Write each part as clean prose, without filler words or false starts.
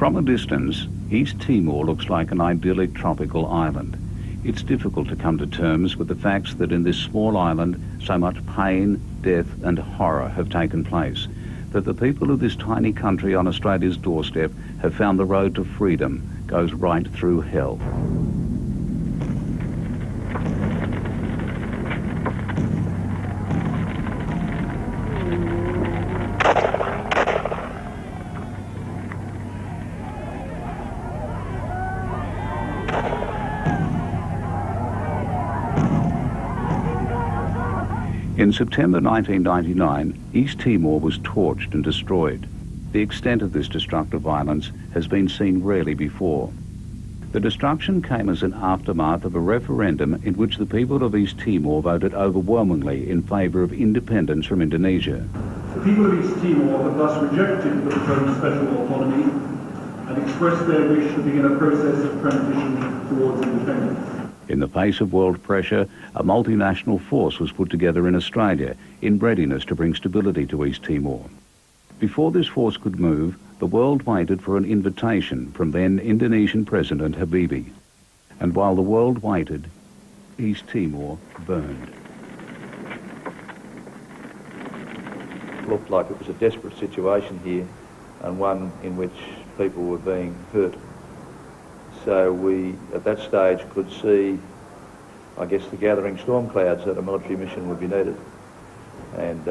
From a distance, East Timor looks like an idyllic tropical island. It's difficult to come to terms with the facts that in this small island so much pain, death and horror have taken place, that the people of this tiny country on Australia's doorstep have found the road to freedom goes right through hell. In September 1999, East Timor was torched and destroyed. The extent of this destructive violence has been seen rarely before. The destruction came as an aftermath of a referendum in which the people of East Timor voted overwhelmingly in favour of independence from Indonesia. The people of East Timor have thus rejected the proposed special autonomy and expressed their wish to begin a process of transition towards independence. In the face of world pressure, a multinational force was put together in Australia in readiness to bring stability to East Timor. Before this force could move, the world waited for an invitation from then Indonesian President Habibie. And while the world waited, East Timor burned. It looked like it was a desperate situation here, and one in which people were being hurt. So we, at that stage, could see, I guess, the gathering storm clouds that a military mission would be needed. And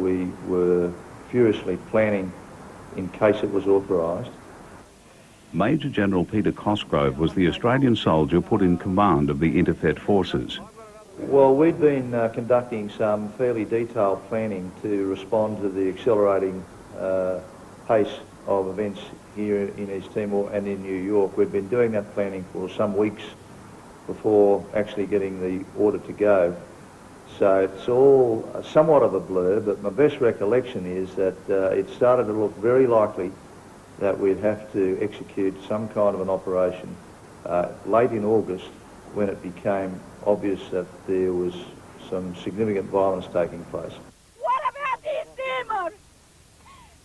we were furiously planning in case it was authorised. Major General Peter Cosgrove was the Australian soldier put in command of the INTERFET forces. Well, we'd been conducting some fairly detailed planning to respond to the accelerating pace of events here in East Timor and in New York. We'd been doing that planning for some weeks before actually getting the order to go. So it's all somewhat of a blur, but my best recollection is that it started to look very likely that we'd have to execute some kind of an operation late in August, when it became obvious that there was some significant violence taking place. What about East Timor?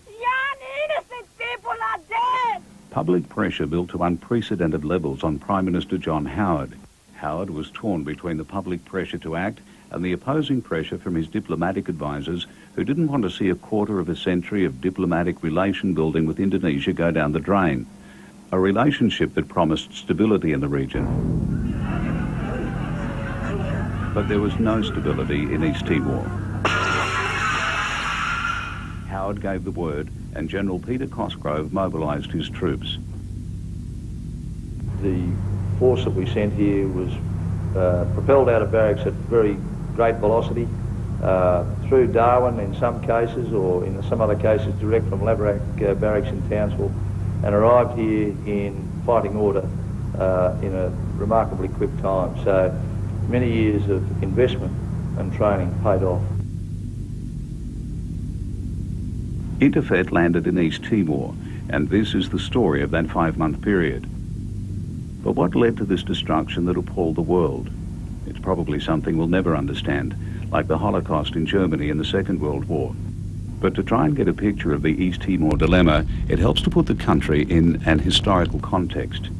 Young innocent people are dead! Public pressure built to unprecedented levels on Prime Minister John Howard. Howard was torn between the public pressure to act and the opposing pressure from his diplomatic advisers, who didn't want to see a quarter of a century of diplomatic relation building with Indonesia go down the drain. A relationship that promised stability in the region. But there was no stability in East Timor. Howard gave the word and General Peter Cosgrove mobilised his troops. The force that we sent here was propelled out of barracks at very great velocity, through Darwin in some cases, or in some other cases direct from Laverack barracks in Townsville, and arrived here in fighting order in a remarkably quick time. So many years of investment and training paid off. INTERFET landed in East Timor, and this is the story of that 5-month period. But what led to this destruction that appalled the world? It's probably something we'll never understand, like the Holocaust in Germany in the Second World War. But to try and get a picture of the East Timor dilemma, it helps to put the country in an historical context.